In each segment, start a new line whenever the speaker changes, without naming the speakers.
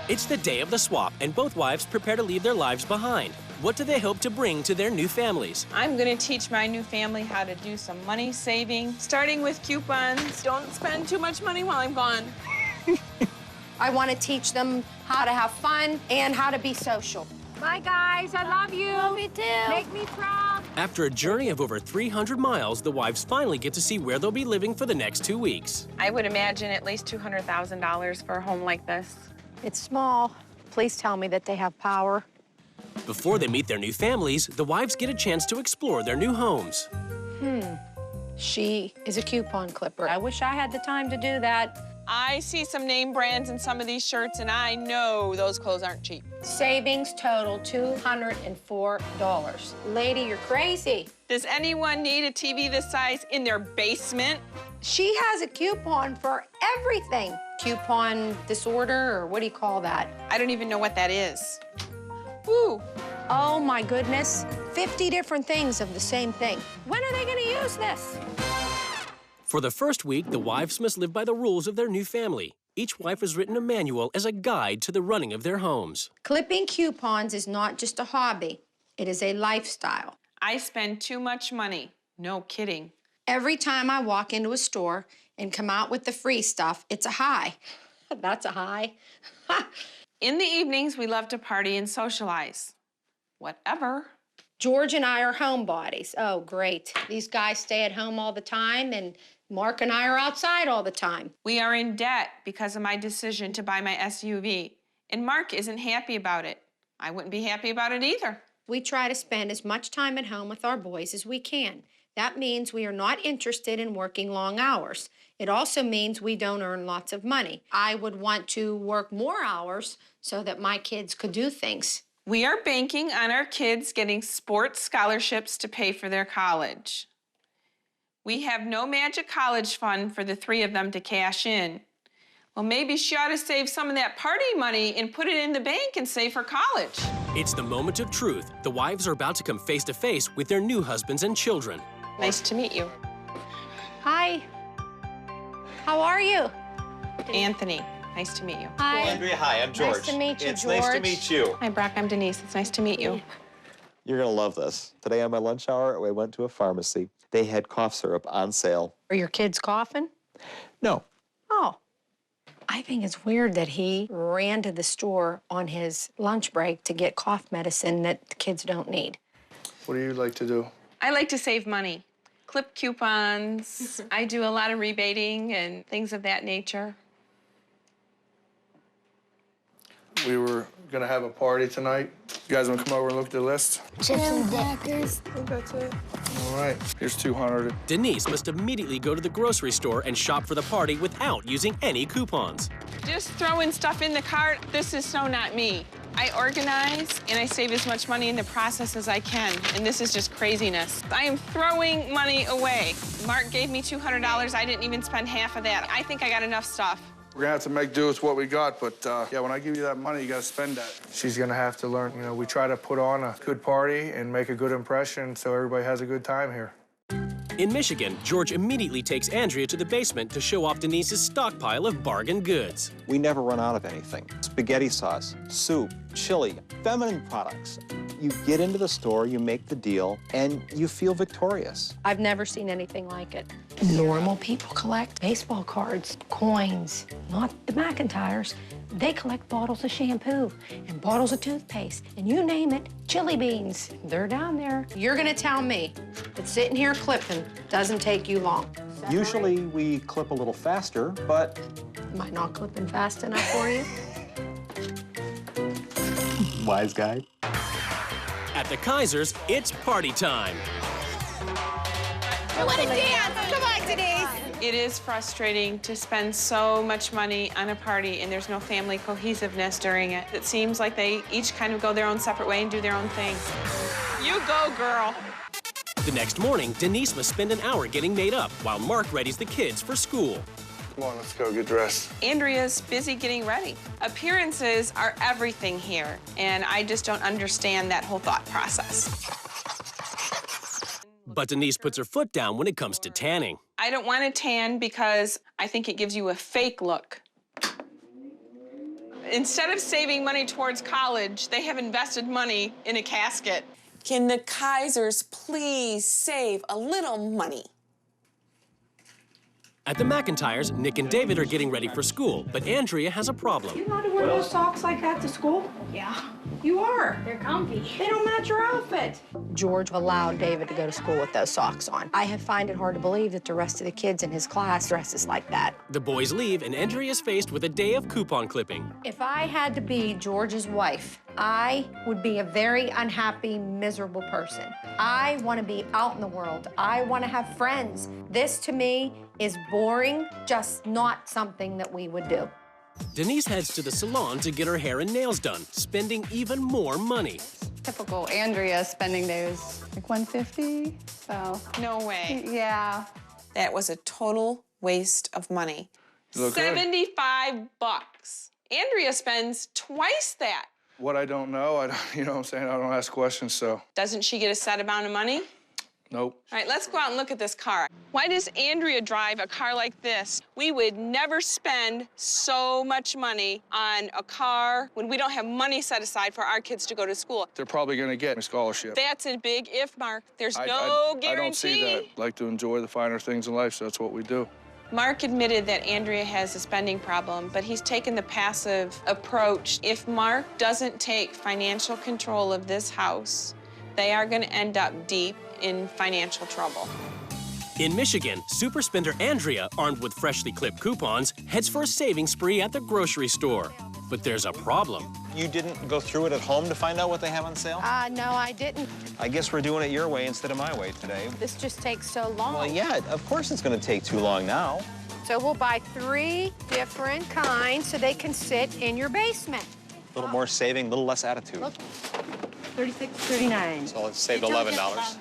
It's the day of the swap, and both wives prepare to leave their lives behind. What do they hope to bring to their new families?
I'm going to teach my new family how to do some money saving, starting with coupons. Don't spend too much money while I'm gone.
I want to teach them how to have fun and how to be social.
Bye, guys. I love you.
Love me too.
Make me proud.
After a journey of over 300 miles, the wives finally get to see where they'll be living for the next 2 weeks.
I would imagine at least $200,000 for a home like this.
It's small. Please tell me that they have power.
Before they meet their new families, the wives get a chance to explore their new homes.
She is a coupon clipper. I wish I had the time to do that.
I see some name brands in some of these shirts, and I know those clothes aren't cheap.
Savings total $204. Lady, you're crazy.
Does anyone need a TV this size in their basement?
She has a coupon for everything. Coupon disorder, or what do you call that?
I don't even know what that is. Ooh.
Oh my goodness, 50 different things of the same thing. When are they gonna use this?
For the first week, the wives must live by the rules of their new family. Each wife has written a manual as a guide to the running of their homes.
Clipping coupons is not just a hobby, it is a lifestyle.
I spend too much money. No kidding.
Every time I walk into a store and come out with the free stuff, it's a high. That's a high.
In the evenings, we love to party and socialize. Whatever.
George and I are homebodies. Oh, great. These guys stay at home all the time, and Mark and I are outside all the time.
We are in debt because of my decision to buy my SUV, and Mark isn't happy about it. I wouldn't be happy about it either.
We try to spend as much time at home with our boys as we can. That means we are not interested in working long hours. It also means we don't earn lots of money. I would want to work more hours so that my kids could do things.
We are banking on our kids getting sports scholarships to pay for their college. We have no magic college fund for the three of them to cash in. Well, maybe she ought to save some of that party money and put it in the bank and save for college.
It's the moment of truth. The wives are about to come face to face with their new husbands and children.
Nice to meet you.
Hi. How are you?
Anthony, nice to meet you.
Hi.
Andrea, hi, I'm George.
Nice to meet you,
it's
George.
nice to meet you.
Hi, Brock, I'm Denise. It's nice to meet you.
You're gonna love this. Today on my lunch hour, I went to a pharmacy. They had cough syrup on sale.
Are your kids coughing?
No.
Oh. I think it's weird that he ran to the store on his lunch break to get cough medicine that the kids don't need.
What do you like to do?
I like to save money. Clip coupons. I do a lot of rebating and things of that nature.
We were gonna have a party tonight. You guys wanna come over and look at the list?
Chips and crackers.
I think that's it.
All right, here's 200.
Denise must immediately go to the grocery store and shop for the party without using any coupons.
Just throwing stuff in the cart, this is so not me. I organize and I save as much money in the process as I can, and this is just craziness. I am throwing money away. Mark gave me $200, I didn't even spend half of that. I think I got enough stuff.
We're gonna have to make do with what we got, but yeah, when I give you that money, you gotta spend that. She's gonna have to learn. You know, we try to put on a good party and make a good impression so everybody has a good time here.
In Michigan, George immediately takes Andrea to the basement to show off Denise's stockpile of bargain goods.
We never run out of anything. Spaghetti sauce, soup, chili, feminine products. You get into the store, you make the deal, and you feel victorious.
I've never seen anything like it. Normal people collect baseball cards, coins, not the McIntyres. They collect bottles of shampoo and bottles of toothpaste, and you name it, chili beans. They're down there. You're gonna tell me that sitting here clipping doesn't take you long.
Usually we clip a little faster, but
Am I not clipping fast enough for you?
wise guy.
At the Kaiser's, it's party time.
I want to dance. Come on, Denise.
It is frustrating to spend so much money on a party and there's no family cohesiveness during it. It seems like they each kind of go their own separate way and do their own thing. You go, girl.
The next morning, Denise must spend an hour getting made up while Mark readies the kids for school.
Come on, let's go get dressed.
Andrea's busy getting ready. Appearances are everything here, and I just don't understand that whole thought process.
But Denise puts her foot down when it comes to tanning.
I don't want to tan because I think it gives you a fake look. Instead of saving money towards college, they have invested money in a casket.
Can the Kaisers please save a little money?
At the McIntyres, Nick and David are getting ready for school, but Andrea has a problem.
You allowed to wear those socks like that to school?
Yeah,
You are.
they're comfy.
They don't match your outfit. George allowed David to go to school with those socks on. I find it hard to believe that the rest of the kids in his class dresses like that.
The boys leave, and Andrea is faced with a day of coupon clipping.
If I had to be George's wife, I would be a very unhappy, miserable person. I want to be out in the world. I want to have friends. This, to me, is boring, just not something that we would do.
Denise heads to the salon to get her hair and nails done, spending even more money.
Typical Andrea spending days, like $150, so.
No way.
Yeah.
That was a total waste of money.
You look good.
$75. Andrea spends twice that.
What I don't know, you know what I'm saying? I don't ask questions, so
Doesn't she get a set amount of money?
nope.
All right, let's go out and look at this car. Why does Andrea drive a car like this? We would never spend so much money on a car when we don't have money set aside for our kids to go to school.
They're probably gonna get a scholarship.
That's a big if, Mark. There's no guarantee.
I don't see that. Like to enjoy the finer things in life, so that's what we do.
Mark admitted that Andrea has a spending problem, but he's taken the passive approach. If Mark doesn't take financial control of this house, they are going to end up deep in financial trouble.
In Michigan, super spender Andrea, armed with freshly clipped coupons, heads for a saving spree at the grocery store. But there's a problem.
You didn't go through it at home to find out what they have on sale?
No, I didn't.
I guess we're doing it your way instead of my way today.
This just takes so long.
Well, yeah, of course it's going to take too long now.
So we'll buy 3 different kinds so they can sit in your basement.
A little more saving, a little less attitude.
Look. $36.39.
So let's save $11.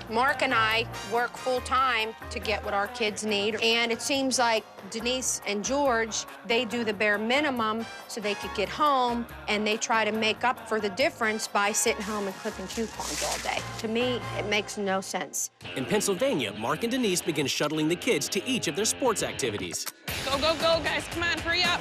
Mark and I work full-time to get what our kids need, and it seems like Denise and George, they do the bare minimum so they could get home, and they try to make up for the difference by sitting home and clipping coupons all day. To me, it makes no sense.
In Pennsylvania, Mark and Denise begin shuttling the kids to each of their sports activities.
Go, go, go, guys. Come on, hurry up.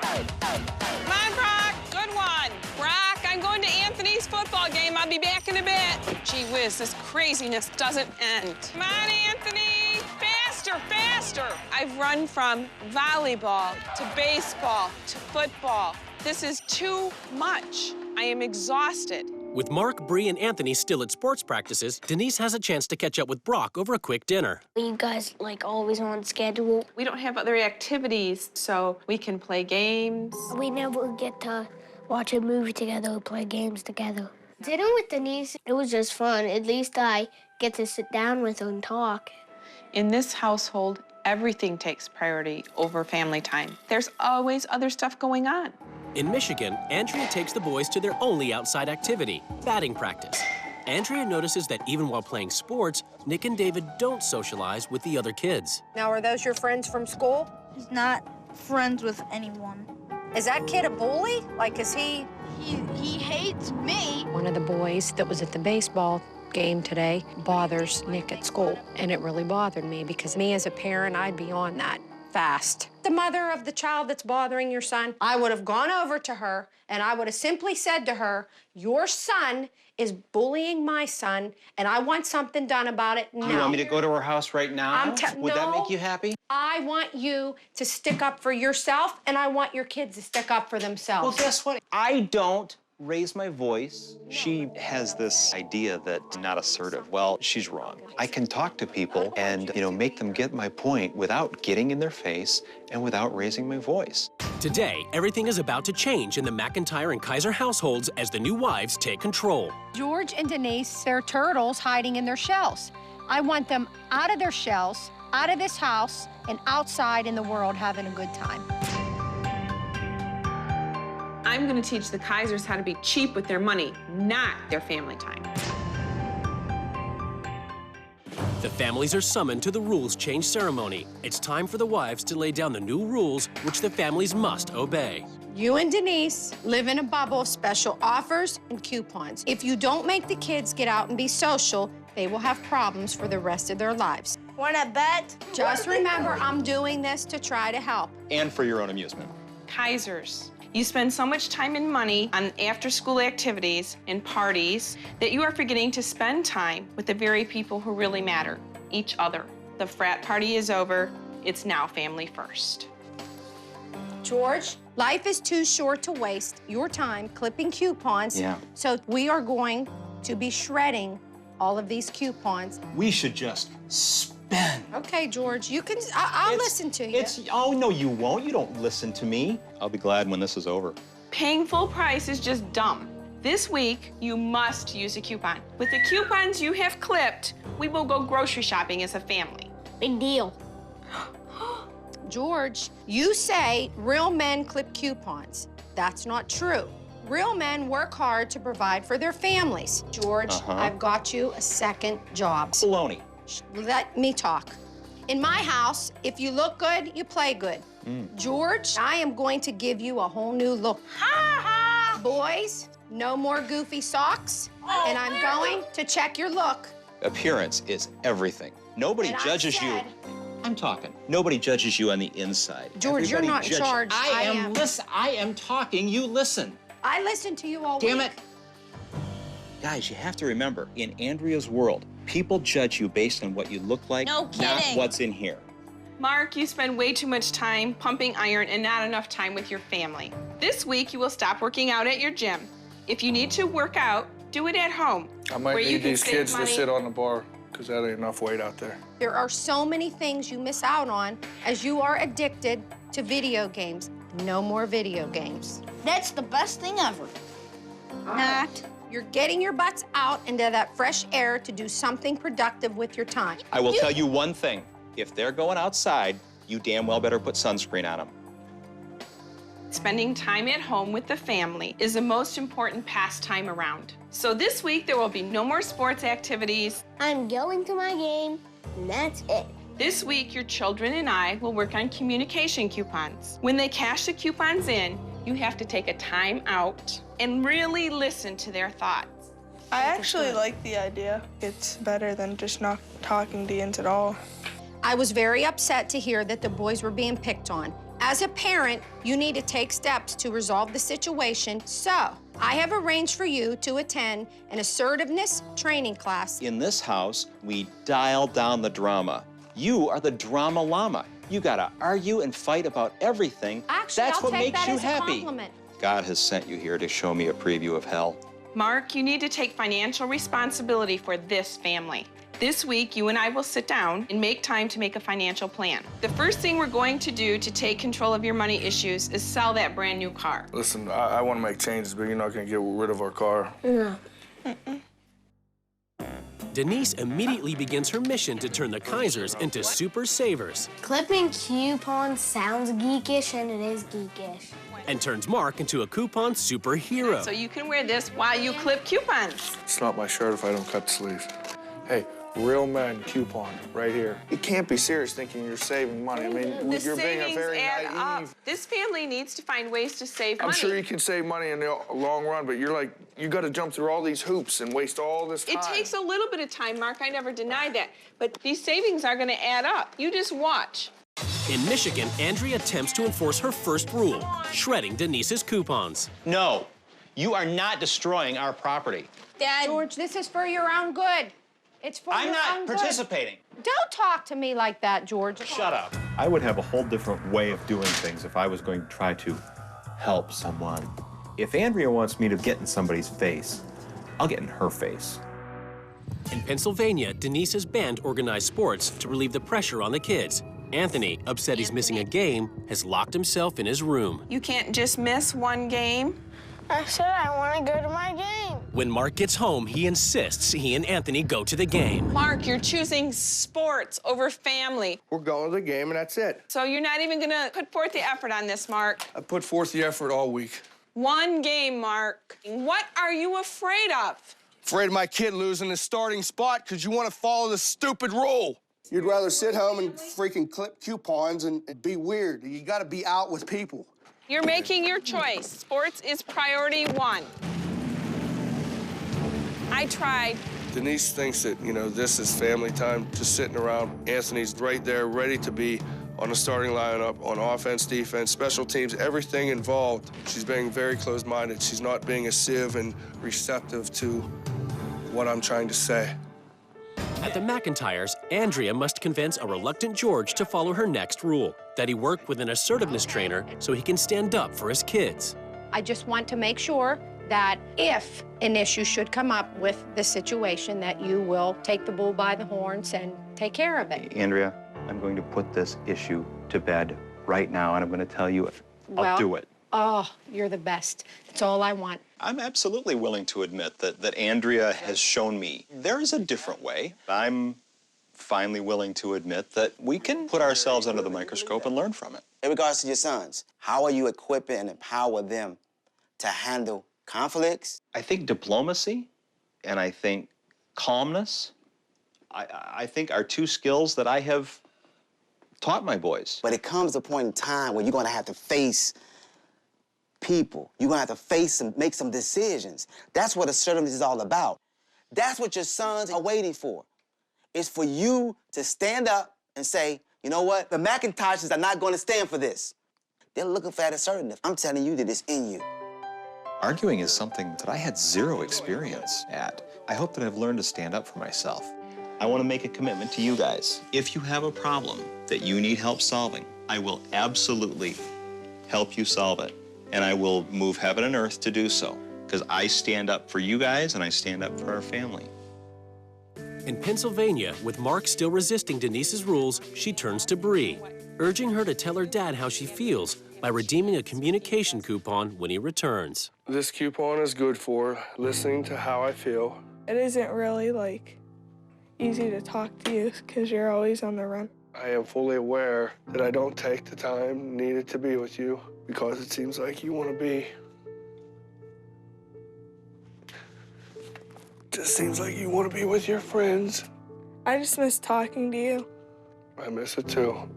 Come on, Brock. Good one. Brock, I'm going to Anthony's football game. I'll be back in a bit. Gee whiz, this craziness doesn't end. Come on, Anthony. Faster, faster. I've run from volleyball to baseball to football. This is too much. I am exhausted.
With Mark, Bree, and Anthony still at sports practices, Denise has a chance to catch up with Brock over a quick dinner.
Are you guys, like, always on schedule?
We don't have other activities, so we can play games.
We never get to watch a movie together or play games together. Dinner with Denise, it was just fun. At least I get to sit down with her and talk.
In this household, everything takes priority over family time. There's always other stuff going on.
In Michigan, Andrea takes the boys to their only outside activity, batting practice. Andrea notices that even while playing sports, Nick and David don't socialize with the other kids.
Now, are those your friends from school?
He's not friends with anyone.
Is that kid a bully? Like, is he...
He hates me.
One of the boys that was at the baseball game today bothers Nick at school, and it really bothered me because me as a parent, I'd be on that fast. The mother of the child that's bothering your son, I would have gone over to her and I would have simply said to her, your son is bullying my son and I want something done about it now.
You want me to go to her house right now? Would that
No.
make you happy?
I want you to stick up for yourself and I want your kids to stick up for themselves.
Well, guess what? I don't raise my voice. She has this idea that I'm not assertive. Well, she's wrong. I can talk to people and, make them get my point without getting in their face and without raising my voice.
Today, everything is about to change in the McIntyre and Kaiser households as the new wives take control.
George and Denise, they're turtles hiding in their shells. I want them out of their shells, out of this house, and outside in the world having a good time.
I'm going to teach the Kaisers how to be cheap with their money, not their family time.
The families are summoned to the rules change ceremony. It's time for the wives to lay down the new rules which the families must obey.
You and Denise live in a bubble of special offers and coupons. If you don't make the kids get out and be social, they will have problems for the rest of their lives.
Wanna bet?
Just remember, I'm doing this to try to help.
And for your own amusement.
Kaiser's. You spend so much time and money on after-school activities and parties that you are forgetting to spend time with the very people who really matter, each other. The frat party is over. It's now family first.
George, life is too short to waste your time clipping coupons.
Yeah.
So we are going to be shredding all of these coupons.
We should just spend.
Okay, George, you can, I'll listen to you.
Oh, no, you won't. You don't listen to me. I'll be glad when this is over.
Paying full price is just dumb. This week, you must use a coupon. With the coupons you have clipped, we will go grocery shopping as a family.
Big deal.
George, you say real men clip coupons. That's not true. Real men work hard to provide for their families. George, I've got you a second job.
Baloney.
Let me talk. In my house, if you look good, you play good. George, I am going to give you a whole new look. Boys, no more goofy socks, and I'm going to check your look.
Appearance is everything. Nobody judges you. I'm talking. Nobody judges you on the inside.
George, you're not in charge.
I am. Listen. I am talking. You listen.
I listen to you all week.
Damn it. Guys, you have to remember, in Andrea's world, people judge you based on what you look like,
No
not
kidding.
what's in here.
Mark, you spend way too much time pumping iron and not enough time with your family. This week, you will stop working out at your gym. If you need to work out, do it at home.
I might
where you
need
can
these
save
kids
money.
to sit on the bar, because that ain't enough weight out there.
There are so many things you miss out on as you are addicted to video games. No more video games.
That's the best thing ever. Not.
You're getting your butts out into that fresh air to do something productive with your time.
I will tell you one thing. If they're going outside, you damn well better put sunscreen on them.
Spending time at home with the family is the most important pastime around. So this week, there will be no more sports activities.
I'm going to my game, and that's it.
This week, your children and I will work on communication coupons. When they cash the coupons in, you have to take a time out and really listen to their thoughts.
I actually like the idea. It's better than just not talking to Ians at all.
I was very upset to hear that the boys were being picked on. As a parent, you need to take steps to resolve the situation. So, I have arranged for you to attend an assertiveness training class.
In this house, we dial down the drama. You are the drama llama. You gotta argue and fight about everything.
Actually,
That's
I'll
what
take
makes
that
you
as a
happy.
compliment.
God has sent you here to show me a preview of hell.
Mark, you need to take financial responsibility for this family. This week, you and I will sit down and make time to make a financial plan. The first thing we're going to do to take control of your money issues is sell that brand new car.
Listen, I want to make changes, but you're not going to get rid of our car.
No.
Denise immediately begins her mission to turn the Kaisers into super savers
Clipping coupons sounds geekish, and it is geekish.
and turns Mark into a coupon superhero.
So you can wear this while you clip coupons.
It's not my shirt if I don't cut the sleeves. Hey, real men coupon right here. You can't be serious thinking you're saving money. I mean,
The
you're being a
savings
very
add
naive.
up. This family needs to find ways to save
I'm
money.
sure you can save money in the long run, but you're like, you got to jump through all these hoops and waste all this time.
It takes a little bit of time, Mark. I never denied that. But these savings are going to add up. You just watch.
In Michigan, Andrea attempts to enforce her first rule, shredding Denise's coupons.
No, you are not destroying our property.
Dad.
George, this is for your own good. It's for
I'm
your
not
own good.
participating.
Don't talk to me like that, George.
Shut up.
I would have a whole different way of doing things if I was going to try to help someone. If Andrea wants me to get in somebody's face, I'll get in her face.
In Pennsylvania, Denise has banned organized sports to relieve the pressure on the kids. Anthony, upset he's missing a game, has locked himself in his room.
You can't just miss one game.
I said I want to go to my game.
When Mark gets home, he insists he and Anthony go to the game.
Mark, you're choosing sports over family.
We're going to the game, and that's it.
So you're not even going to put forth the effort on this, Mark.
I put forth the effort all week.
One game, Mark. What are you afraid of?
Afraid of my kid losing his starting spot because you want to follow this stupid rule.
You'd rather sit home and freaking clip coupons and be weird. You gotta be out with people.
You're making your choice. Sports is priority one. I tried.
Denise thinks that, you know, this is family time, just sitting around. Anthony's right there, ready to be on the starting lineup, on offense, defense, special teams, everything involved. She's being very closed-minded. She's not being a sieve and receptive to what I'm trying to say.
At the McIntyres, Andrea must convince a reluctant George to follow her next rule, that he work with an assertiveness trainer so he can stand up for his kids.
I just want to make sure that if an issue should come up with the situation, that you will take the bull by the horns and take care of it.
Andrea, I'm going to put this issue to bed right now, and I'm going to tell you I'll do it.
Oh, you're the best. That's all I want.
I'm absolutely willing to admit that Andrea has shown me there is a different way. I'm finally willing to admit that we can put ourselves under the microscope and learn from it.
In regards to your sons, how are you equipping and empower them to handle conflicts?
I think diplomacy and I think calmness, I think are two skills that I have taught my boys.
But it comes a point in time where you're gonna have to face people. You're gonna have to face and make some decisions. That's what assertiveness is all about. That's what your sons are waiting for. It's for you to stand up and say, you know what? The McIntyres are not gonna stand for this. They're looking for that assertiveness. I'm telling you that it's in you.
Arguing is something that I had zero experience at. I hope that I've learned to stand up for myself. I want to make a commitment to you guys. If you have a problem that you need help solving, I will absolutely help you solve it. And I will move heaven and earth to do so. Because I stand up for you guys and I stand up for our family.
In Pennsylvania, with Mark still resisting Denise's rules, she turns to Bree, urging her to tell her dad how she feels by redeeming a communication coupon when he returns.
This coupon is good for listening to how I feel.
It isn't really, easy to talk to you because you're always on the run.
I am fully aware that I don't take the time needed to be with you because it seems like you want to be. Just seems like you want to be with your friends.
I just miss talking to you.
I miss it too.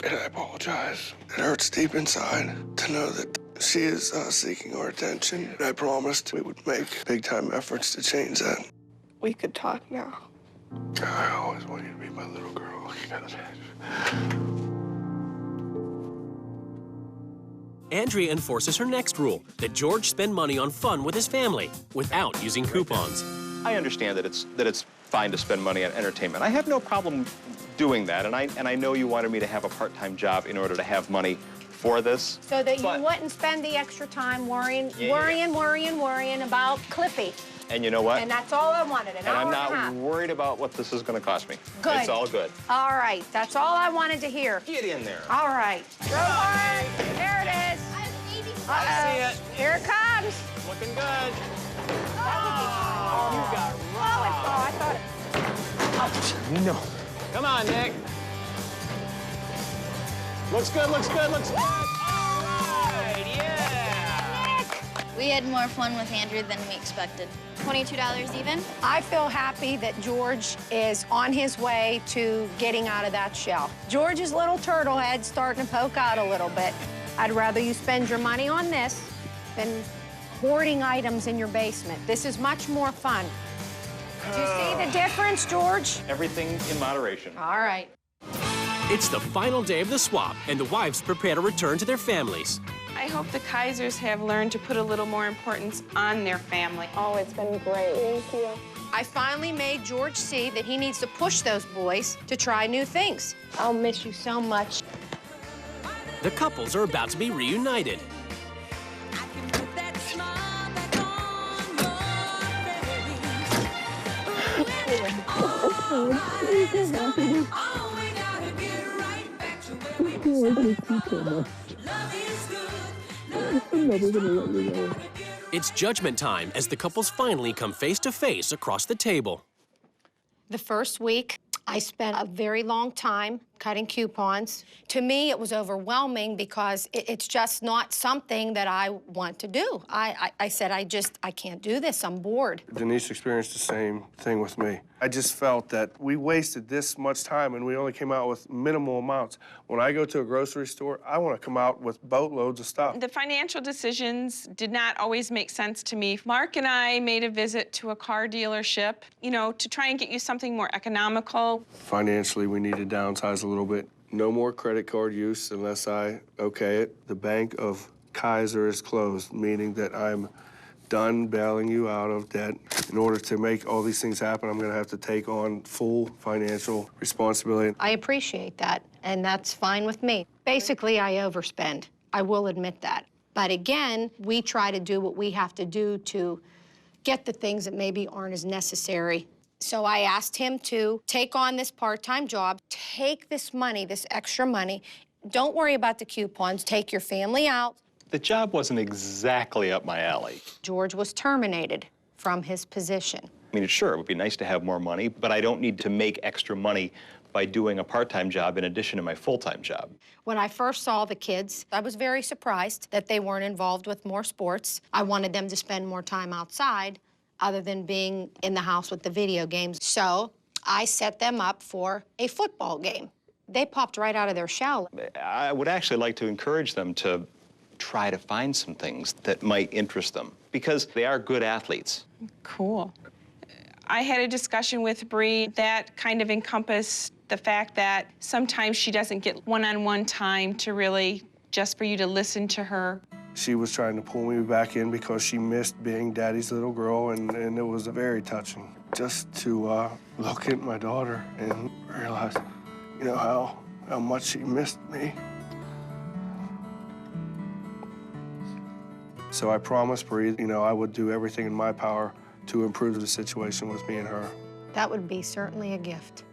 And I apologize. It hurts deep inside to know that she is seeking our attention. And I promised we would make big-time efforts to change that.
We could talk now.
I always want you to be my little girl. You gotta
Andrea enforces her next rule, that George spend money on fun with his family without using coupons.
I understand that it's fine to spend money on entertainment. I have no problem doing that, and I know you wanted me to have a part-time job in order to have money for this.
So that you wouldn't spend the extra time worrying about Clippy.
And you know what?
And that's all I wanted, an hour
I'm
and a
not
half.
worried about what this is going to cost me.
Good.
It's all good.
All right, that's all I wanted to hear.
Get in there.
All right. Go hard. There it is.
I see it.
Here it comes.
Looking good.
Oh,
you got
I thought it.
No. Come on, Nick. Looks good, looks good, looks good. All right, yeah.
We had more fun with Andrew than we expected. $22 even.
I feel happy that George is on his way to getting out of that shell. George's little turtle head's starting to poke out a little bit. I'd rather you spend your money on this than hoarding items in your basement. This is much more fun. Do you see the difference, George?
Everything in moderation.
All right.
It's the final day of the swap, and the wives prepare to return to their families.
I hope the Kaisers have learned to put a little more importance on their family.
Oh, it's been great. Thank you.
I finally made George see that he needs to push those boys to try new things. I'll miss you so much.
The couples are about to be reunited. It's judgment time as the couples finally come face to face across the table.
The first week, I spent a very long time cutting coupons. To me, it was overwhelming because it's just not something that I want to do. I said, I can't do this, I'm bored.
Denise experienced the same thing with me. I just felt that we wasted this much time and we only came out with minimal amounts. When I go to a grocery store, I want to come out with boatloads of stuff.
The financial decisions did not always make sense to me. Mark and I made a visit to a car dealership, to try and get you something more economical.
Financially, we need to downsize a a little bit. No more credit card use unless I okay it. The Bank of Kaiser is closed, meaning that I'm done bailing you out of debt. In order to make all these things happen, I'm gonna have to take on full financial responsibility.
I appreciate that, and that's fine with me. Basically, I overspend. I will admit that. But again, we try to do what we have to do to get the things that maybe aren't as necessary. So I asked him to take on this part-time job, take this money, this extra money. Don't worry about the coupons. Take your family out.
The job wasn't exactly up my alley.
George was terminated from his position.
I mean, sure, it would be nice to have more money, but I don't need to make extra money by doing a part-time job in addition to my full-time job.
When I first saw the kids, I was very surprised that they weren't involved with more sports. I wanted them to spend more time outside other than being in the house with the video games. So I set them up for a football game. They popped right out of their shell.
I would actually like to encourage them to try to find some things that might interest them because they are good athletes.
Cool. I had a discussion with Bree that kind of encompassed the fact that sometimes she doesn't get one-on-one time to really, just for you to listen to her.
She was trying to pull me back in because she missed being Daddy's little girl, and it was very touching. Just to look at my daughter and realize, you know, how much she missed me. So I promised Bree, you know, I would do everything in my power to improve the situation with me and her.
That would be certainly a gift.